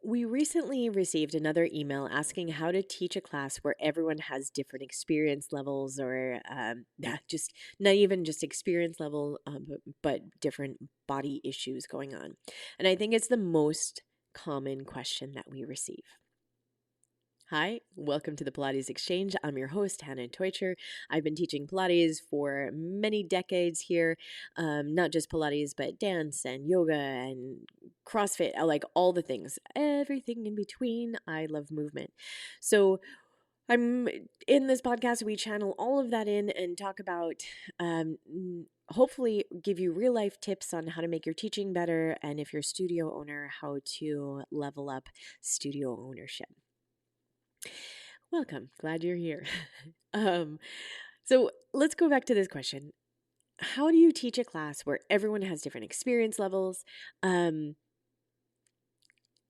We recently received another email asking how to teach a class where everyone has different experience levels, or just not even just experience level, but different body issues going on. And I think it's the most common question that we receive. Hi, welcome to the Pilates Exchange. I'm your host, Hannah Teutcher. I've been teaching Pilates for many decades here, not just Pilates, but dance and yoga and CrossFit, like all the things, everything in between. I love movement. So I'm in this podcast, we channel all of that in and talk about, hopefully give you real life tips on how to make your teaching better. And if you're a studio owner, how to level up studio ownership. Welcome. Glad you're here. um, so let's go back to this question. How do you teach a class where everyone has different experience levels?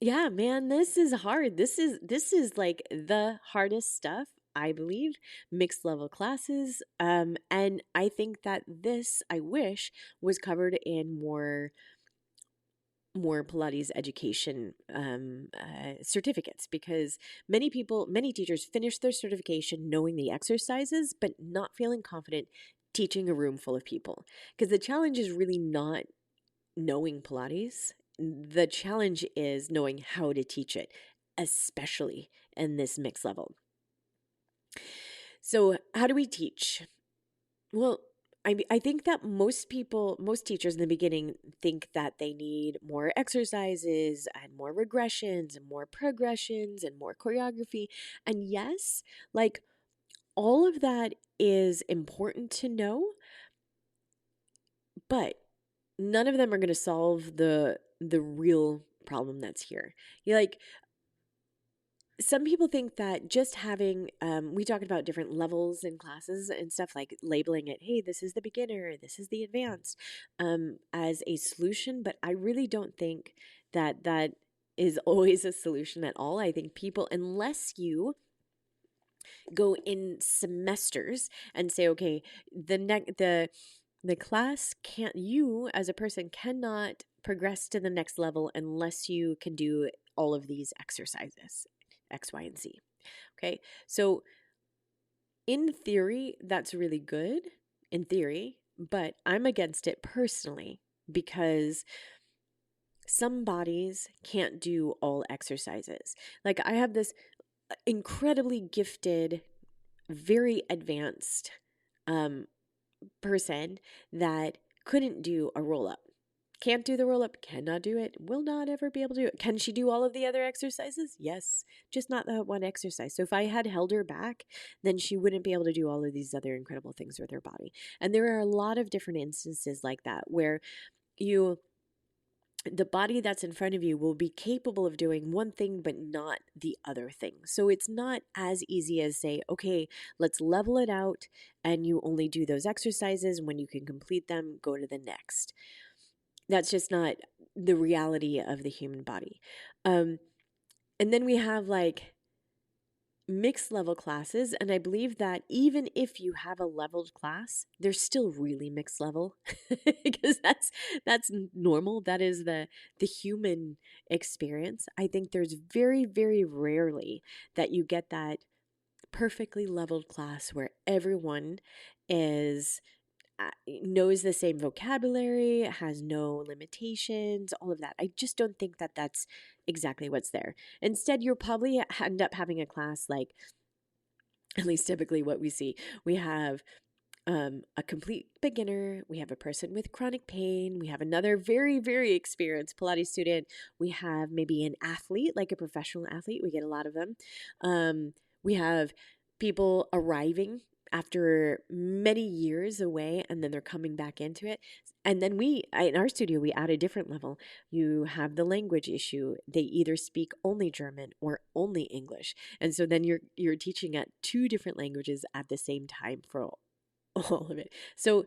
Yeah, man, this is hard. This is like the hardest stuff, I believe, mixed level classes. And I think that this, I wish, was covered in more Pilates education certificates, because many teachers finish their certification knowing the exercises, but not feeling confident teaching a room full of people. Because the challenge is really not knowing Pilates. The challenge is knowing how to teach it, especially in this mixed level. So, how do we teach? Well, I think that most teachers in the beginning think that they need more exercises and more regressions and more progressions and more choreography. And yes, like all of that is important to know, but none of them are going to solve the real problem that's here. You like some people think that just having we talked about different levels in classes and stuff, like labeling it, hey, this is the beginner, this is the advanced, as a solution. But I really don't think that that is always a solution at all. I think people, unless you go in semesters and say, okay, the class can't, you as a person cannot progress to the next level unless you can do all of these exercises, X, Y, and Z. Okay. So in theory, that's really good in theory, but I'm against it personally because some bodies can't do all exercises. Like I have this incredibly gifted, very advanced person that couldn't do a roll up. Can't do the roll up, cannot do it, will not ever be able to do it. Can she do all of the other exercises? Yes, just not that one exercise. So if I had held her back, then she wouldn't be able to do all of these other incredible things with her body. And there are a lot of different instances like that where the body that's in front of you will be capable of doing one thing but not the other thing. So it's not as easy as say, okay, let's level it out and you only do those exercises. When you can complete them, go to the next. That's just not the reality of the human body. And then we have like mixed level classes, and I believe that even if you have a leveled class, they're still really mixed level because that's normal. That is the human experience. I think there's very, very rarely that you get that perfectly leveled class where everyone is knows the same vocabulary, has no limitations, all of that. I just don't think that that's exactly what's there. Instead, you'll probably end up having a class like, at least typically what we see, we have a complete beginner, we have a person with chronic pain, we have another very, very experienced Pilates student, we have maybe an athlete, like a professional athlete, we get a lot of them. We have people arriving after many years away and then they're coming back into it. And then in our studio, we add a different level. You have the language issue. They either speak only German or only English. And so then you're teaching at two different languages at the same time for all of it. So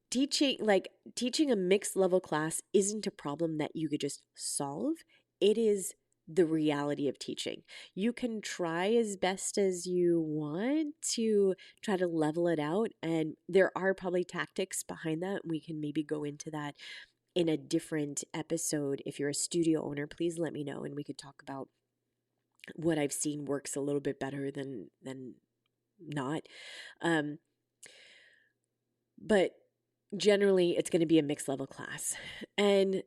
teaching a mixed level class isn't a problem that you could just solve. It is the reality of teaching. You can try as best as you want to try to level it out, and there are probably tactics behind that. We can maybe go into that in a different episode, if you're a studio owner, please let me know and we could talk about what I've seen works a little bit better than not. Um, but generally, it's going to be a mixed level class. And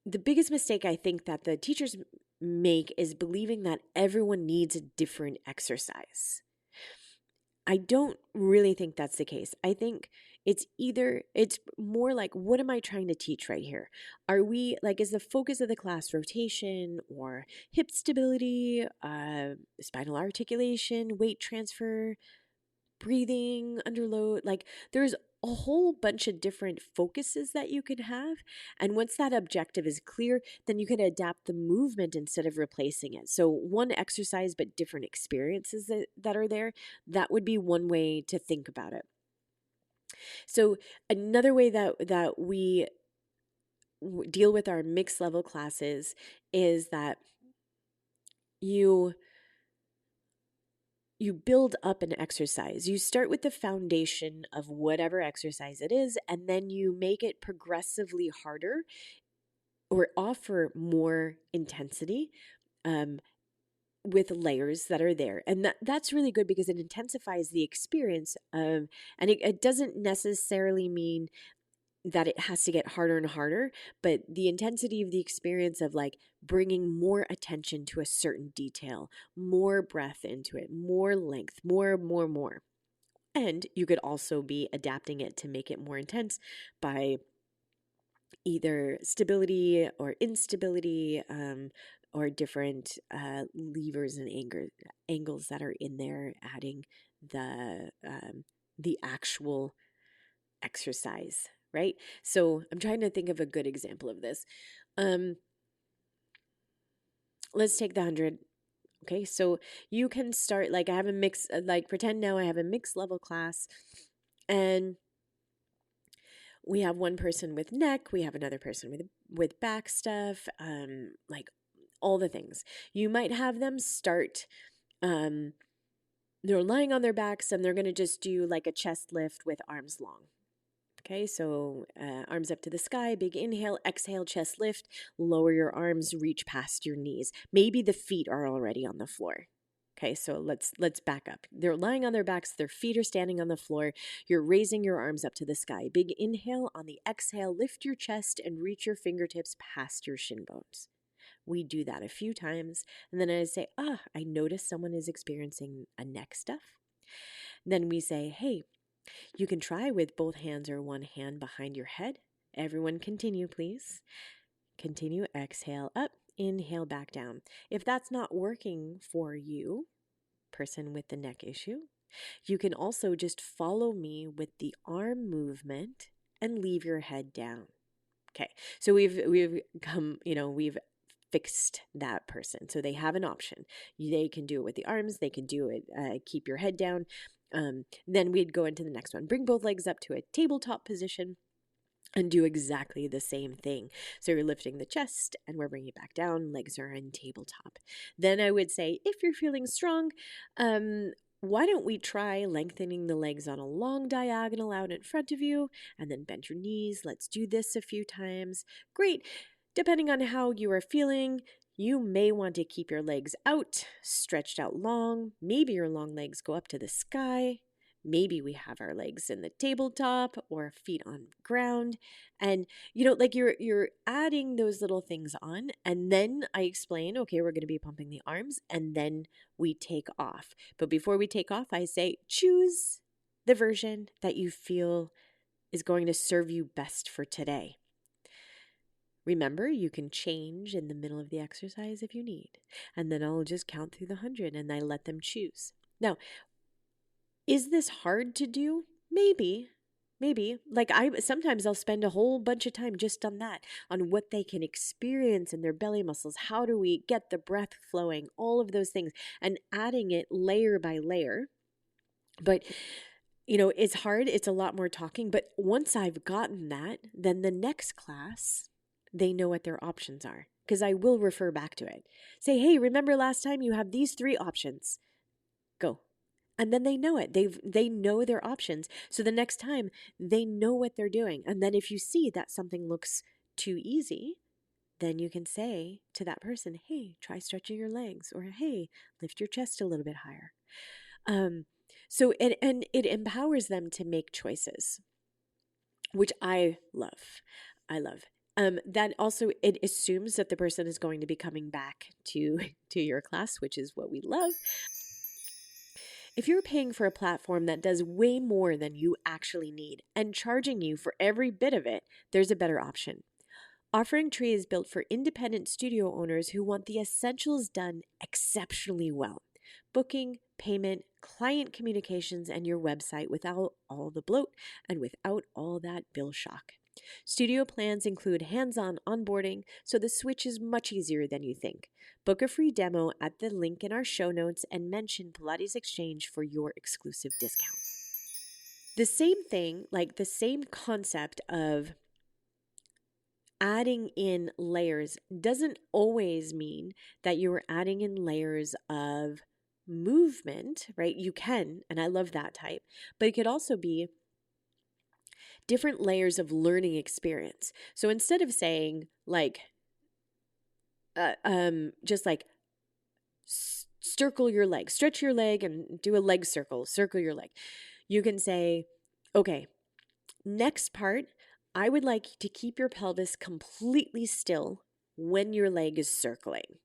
the biggest mistake I think that the teachers make is believing that everyone needs a different exercise. I don't really think that's the case. I think it's more like, what am I trying to teach right here? Are we like, is the focus of the class rotation or hip stability, spinal articulation, weight transfer, breathing under load? Like, there's a whole bunch of different focuses that you could have. And once that objective is clear, then you can adapt the movement instead of replacing it. So one exercise, but different experiences that are there, that would be one way to think about it. So another way that we deal with our mixed level classes is that you build up an exercise. You start with the foundation of whatever exercise it is, and then you make it progressively harder or offer more intensity with layers that are there. And that's really good because it intensifies the experience of, and it doesn't necessarily mean that it has to get harder and harder, but the intensity of the experience of like bringing more attention to a certain detail, more breath into it, more length, more. And you could also be adapting it to make it more intense by either stability or instability, or different levers and angles that are in there, adding the actual exercise, right? So I'm trying to think of a good example of this. Let's take the 100. Okay, so you can start, like, I have a mix, like, pretend now I have a mixed level class, and we have one person with neck, we have another person with back stuff, like all the things. You might have them start, they're lying on their backs and they're going to just do like a chest lift with arms long. Okay, so arms up to the sky, big inhale, exhale, chest lift, lower your arms, reach past your knees. Maybe the feet are already on the floor. Okay, so let's back up. They're lying on their backs, their feet are standing on the floor. You're raising your arms up to the sky. Big inhale, on the exhale, lift your chest and reach your fingertips past your shin bones. We do that a few times, and then I say, I notice someone is experiencing a neck stuff. Then we say, hey, you can try with both hands or one hand behind your head. Everyone continue, please. Continue, exhale up, inhale back down. If that's not working for you, person with the neck issue, you can also just follow me with the arm movement and leave your head down. Okay, so we've come, we've fixed that person. So they have an option. They can do it with the arms. They can do it, keep your head down. Then we'd go into the next one. Bring both legs up to a tabletop position and do exactly the same thing. So you're lifting the chest and we're bringing it back down. Legs are in tabletop. Then I would say, if you're feeling strong, why don't we try lengthening the legs on a long diagonal out in front of you and then bend your knees. Let's do this a few times. Great. Depending on how you are feeling, you may want to keep your legs out, stretched out long. Maybe your long legs go up to the sky. Maybe we have our legs in the tabletop or feet on ground. And, like you're adding those little things on. And then I explain, okay, we're going to be pumping the arms. And then we take off. But before we take off, I say, choose the version that you feel is going to serve you best for today. Remember, you can change in the middle of the exercise if you need. And then I'll just count through the 100 and I let them choose. Now, is this hard to do? Maybe. Like sometimes I'll spend a whole bunch of time just on that, on what they can experience in their belly muscles. How do we get the breath flowing? All of those things, and adding it layer by layer. But it's hard. It's a lot more talking. But once I've gotten that, then the next class, they know what their options are, because I will refer back to it. Say, hey, remember last time you have these 3 options. Go. And then they know it. They know their options. So the next time they know what they're doing. And then if you see that something looks too easy, then you can say to that person, hey, try stretching your legs, or hey, lift your chest a little bit higher. Um, and it empowers them to make choices, which I love. I love. That also, it assumes that the person is going to be coming back to to your class, which is what we love. If you're paying for a platform that does way more than you actually need and charging you for every bit of it, there's a better option. Offering Tree is built for independent studio owners who want the essentials done exceptionally well: booking, payment, client communications, and your website without all the bloat and without all that bill shock. Studio plans include hands-on onboarding, so the switch is much easier than you think. Book a free demo at the link in our show notes and mention Pilates Exchange for your exclusive discount. The same thing, like the same concept of adding in layers, doesn't always mean that you're adding in layers of movement, right? You can, and I love that type, but it could also be different layers of learning experience. So instead of saying like, just like circle your leg, stretch your leg and do a leg circle, circle your leg, you can say, okay, next part, I would like to keep your pelvis completely still when your leg is circling.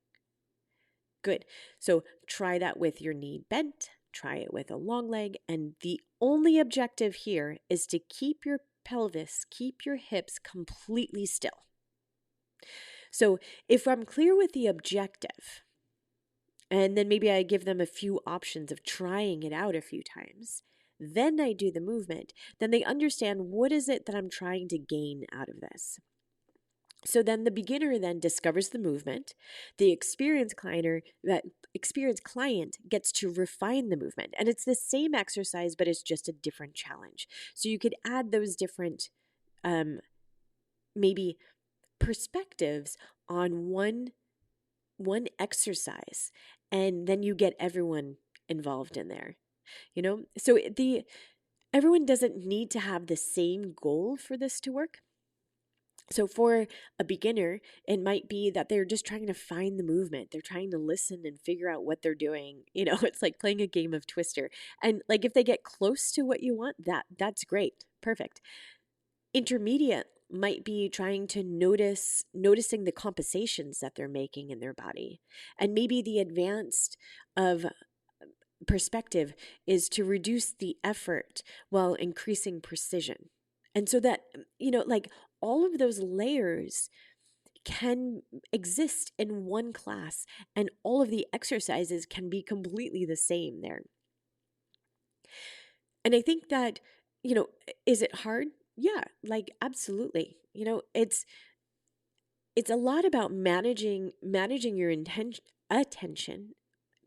Good. So try that with your knee bent, try it with a long leg, and the only objective here is to keep your pelvis, keep your hips completely still. So if I'm clear with the objective, and then maybe I give them a few options of trying it out a few times, then I do the movement, then they understand what is it that I'm trying to gain out of this. So then the beginner then discovers the movement. The experienced client gets to refine the movement. And it's the same exercise, but it's just a different challenge. So you could add those different maybe perspectives on one exercise, and then you get everyone involved in there. So everyone doesn't need to have the same goal for this to work. So for a beginner, it might be that they're just trying to find the movement. They're trying to listen and figure out what they're doing. It's like playing a game of Twister. And like if they get close to what you want, that's great. Perfect. Intermediate might be trying to noticing the compensations that they're making in their body. And maybe the advanced of perspective is to reduce the effort while increasing precision. And so that, like all of those layers can exist in one class, and all of the exercises can be completely the same there. And I think that, is it hard? Yeah, like absolutely. It's a lot about managing your attention,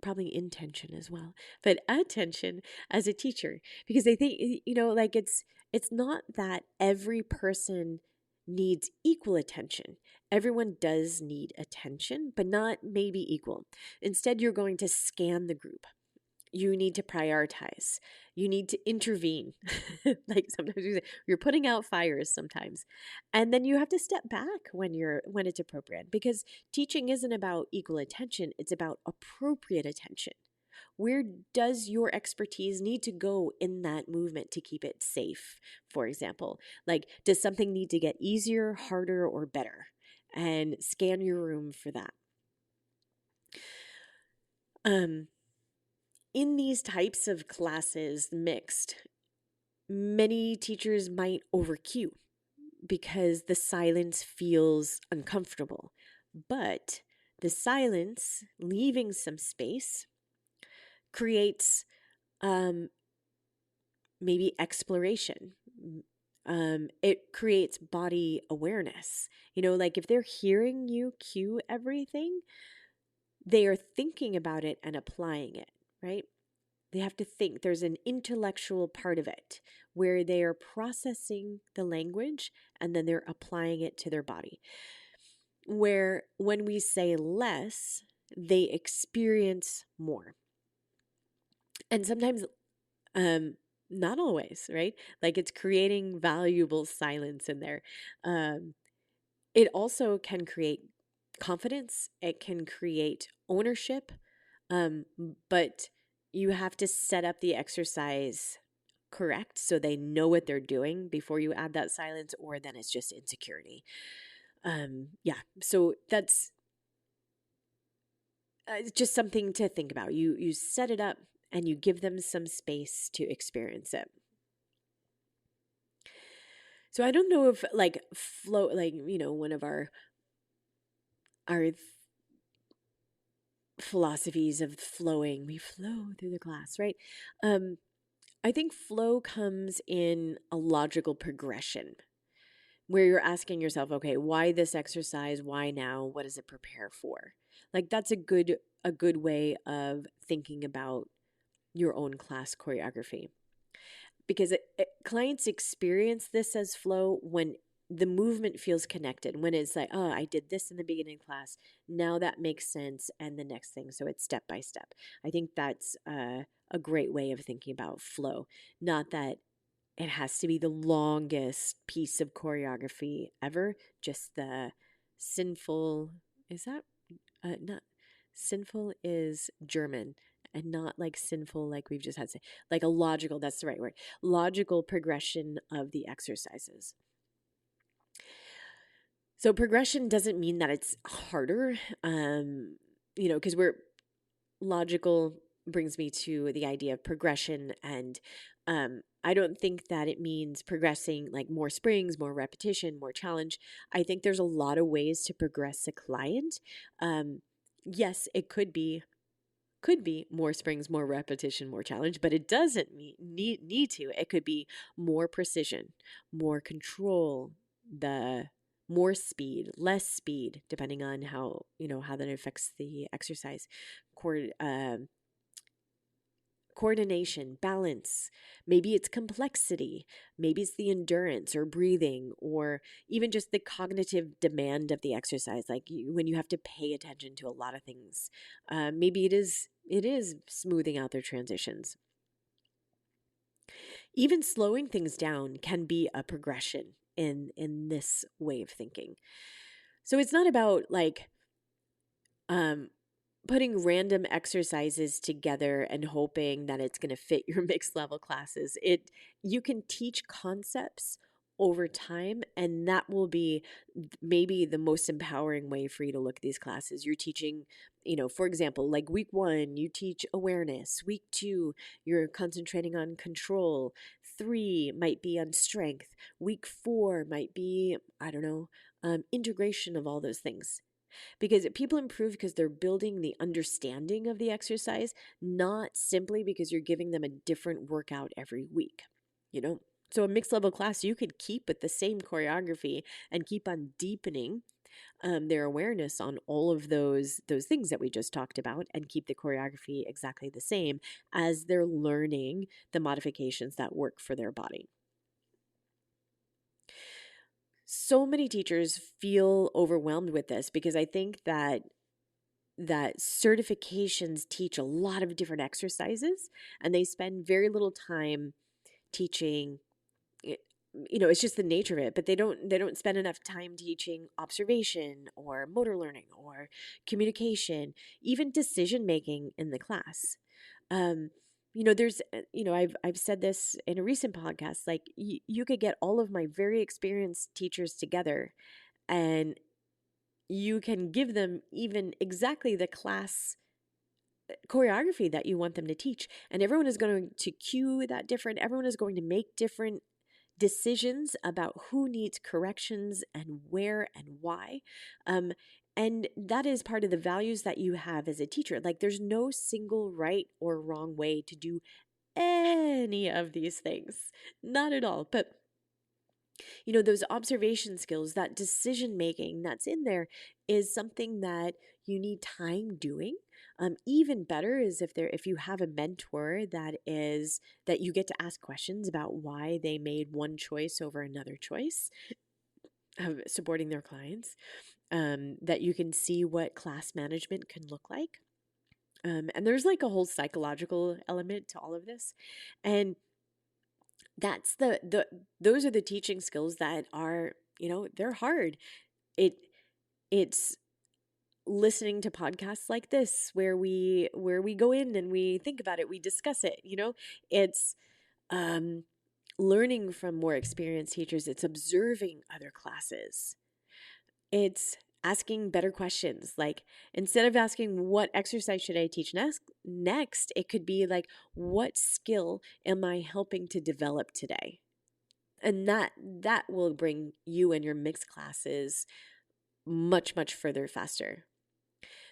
probably intention as well, but attention as a teacher, because I think, like it's not that every person needs equal attention. Everyone does need attention, but not maybe equal. Instead, you're going to scan the group. You need to prioritize. You need to intervene. Like sometimes you're putting out fires sometimes. And then you have to step back when it's appropriate, because teaching isn't about equal attention, it's about appropriate attention. Where does your expertise need to go in that movement to keep it safe, for example? Like, does something need to get easier, harder, or better? And scan your room for that. In these types of classes, mixed, many teachers might overcue because the silence feels uncomfortable. But the silence, leaving some space, creates maybe exploration. It creates body awareness. Like if they're hearing you cue everything, they are thinking about it and applying it, right? They have to think. There's an intellectual part of it where they are processing the language and then they're applying it to their body. Where when we say less, they experience more. And sometimes Not always, right? Like it's creating valuable silence in there. Um, it also can create confidence, it can create ownership, but you have to set up the exercise correct so they know what they're doing before you add that silence, or then it's just insecurity. Yeah, so that's just something to think about. You set it up and you give them some space to experience it. So I don't know if like flow, like one of our philosophies of flowing, we flow through the class, right? Um, I think flow comes in a logical progression where you're asking yourself, okay, why this exercise? Why now? What does it prepare for? Like that's a good way of thinking about your own class choreography, because clients experience this as flow when the movement feels connected, when it's like, oh, I did this in the beginning class, now that makes sense, and the next thing, so it's step by step. I think that's a great way of thinking about flow. Not that it has to be the longest piece of choreography ever, just the sinful, is that not sinful is German, and not like sinful like we've just had to say, like a logical, that's the right word, logical progression of the exercises. So progression doesn't mean that it's harder, because we're logical brings me to the idea of progression. And I don't think that it means progressing like more springs, more repetition, more challenge. I think there's a lot of ways to progress a client. Yes, it could be more springs, more repetition, more challenge, but it doesn't need to. It could be more precision, more control, the more speed, less speed, depending on how that affects the exercise. Cord, Coordination, balance. Maybe it's complexity. Maybe it's the endurance or breathing, or even just the cognitive demand of the exercise. Like when you have to pay attention to a lot of things. Maybe it is smoothing out their transitions. Even slowing things down can be a progression in this way of thinking. So it's not about like um, putting random exercises together and hoping that it's going to fit your mixed level classes. You can teach concepts over time, and that will be maybe the most empowering way for you to look at these classes. You're teaching, for example, like week 1 you teach awareness, week 2 you're concentrating on control, 3 might be on strength, week 4 might be, I don't know, integration of all those things. Because people improve because they're building the understanding of the exercise, not simply because you're giving them a different workout every week, you know? So a mixed level class, you could keep with the same choreography and keep on deepening their awareness on all of those things that we just talked about, and keep the choreography exactly the same as they're learning the modifications that work for their body. So many teachers feel overwhelmed with this because I think that certifications teach a lot of different exercises, and they spend very little time teaching it. It's just the nature of it, but they don't spend enough time teaching observation or motor learning or communication, even decision making in the class. um there's I've said this in a recent podcast, like you could get all of my very experienced teachers together, and you can give them even exactly the class choreography that you want them to teach, and everyone is going to cue that different. Everyone is going to make different decisions about who needs corrections and where and why. Um, and that is part of the values that you have as a teacher. Like there's no single right or wrong way to do any of these things, not at all. But those observation skills, that decision making that's in there, is something that you need time doing. Even better is if you have a mentor that you get to ask questions about why they made one choice over another choice of supporting their clients. That you can see what class management can look like. And there's like a whole psychological element to all of this. And that's those are the teaching skills that are, they're hard. It it's listening to podcasts like this where we go in and we think about it, we discuss it, it's um learning from more experienced teachers, it's observing other classes, it's asking better questions. Like, instead of asking what exercise should I teach next, it could be like, what skill am I helping to develop today? And that will bring you and your mixed classes much further faster.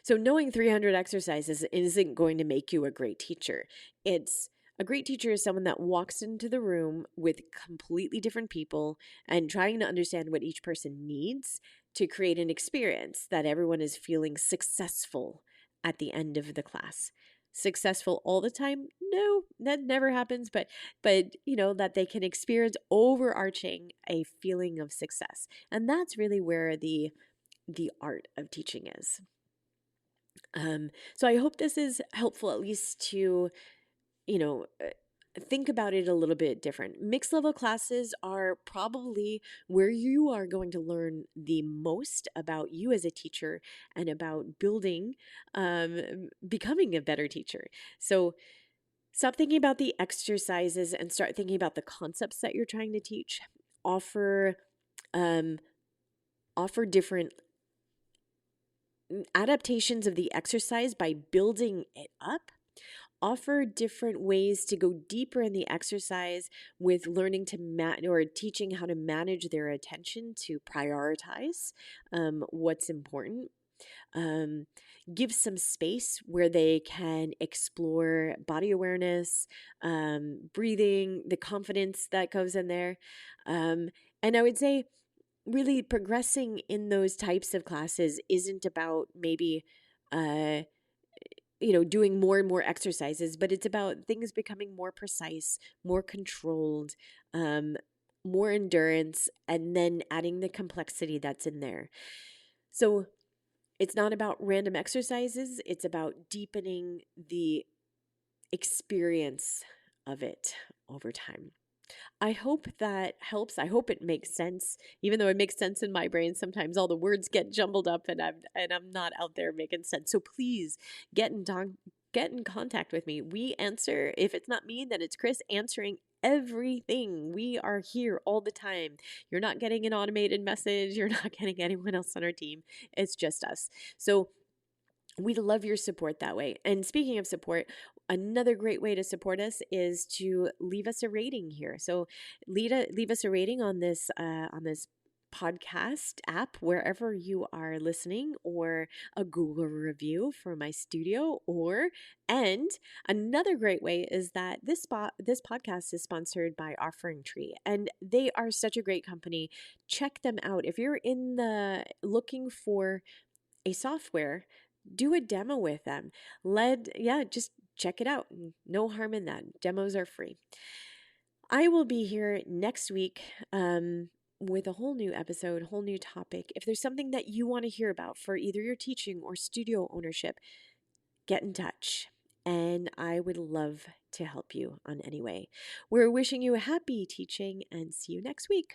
So knowing 300 exercises isn't going to make you a great teacher. It's A great teacher is someone that walks into the room with completely different people and trying to understand what each person needs to create an experience that everyone is feeling successful at the end of the class. Successful all the time? No, that never happens, but that they can experience overarching a feeling of success. And that's really where the art of teaching is. So I hope this is helpful, at least to, you know, uh, think about it a little bit different. Mixed level classes are probably where you are going to learn the most about you as a teacher and about becoming a better teacher. So stop thinking about the exercises and start thinking about the concepts that you're trying to teach. Offer, um, offer different adaptations of the exercise by building it up. Offer different ways to go deeper in the exercise with learning to or teaching how to manage their attention to prioritize what's important. Um, give some space where they can explore body awareness, breathing, the confidence that goes in there. And I would say, really progressing in those types of classes isn't about maybe doing more and more exercises, but it's about things becoming more precise, more controlled, um, more endurance, and then adding the complexity that's in there. So it's not about random exercises, it's about deepening the experience of it over time. I hope that helps. I hope it makes sense. Even though it makes sense in my brain, sometimes all the words get jumbled up and I'm not out there making sense. So please get in contact with me. We answer. If it's not me, then it's Chris answering everything. We are here all the time. You're not getting an automated message. You're not getting anyone else on our team. It's just us. So we'd love your support that way. And speaking of support, another great way to support us is to leave us a rating here. So leave us a rating on this podcast app wherever you are listening, or a Google review for my studio. And another great way is that this podcast is sponsored by Offering Tree, and they are such a great company. Check them out if you're in the looking for a software. Do a demo with them. Just check it out. No harm in that. Demos are free. I will be here next week with a whole new episode, whole new topic. If there's something that you want to hear about for either your teaching or studio ownership, get in touch. And I would love to help you on any way. We're wishing you a happy teaching and see you next week.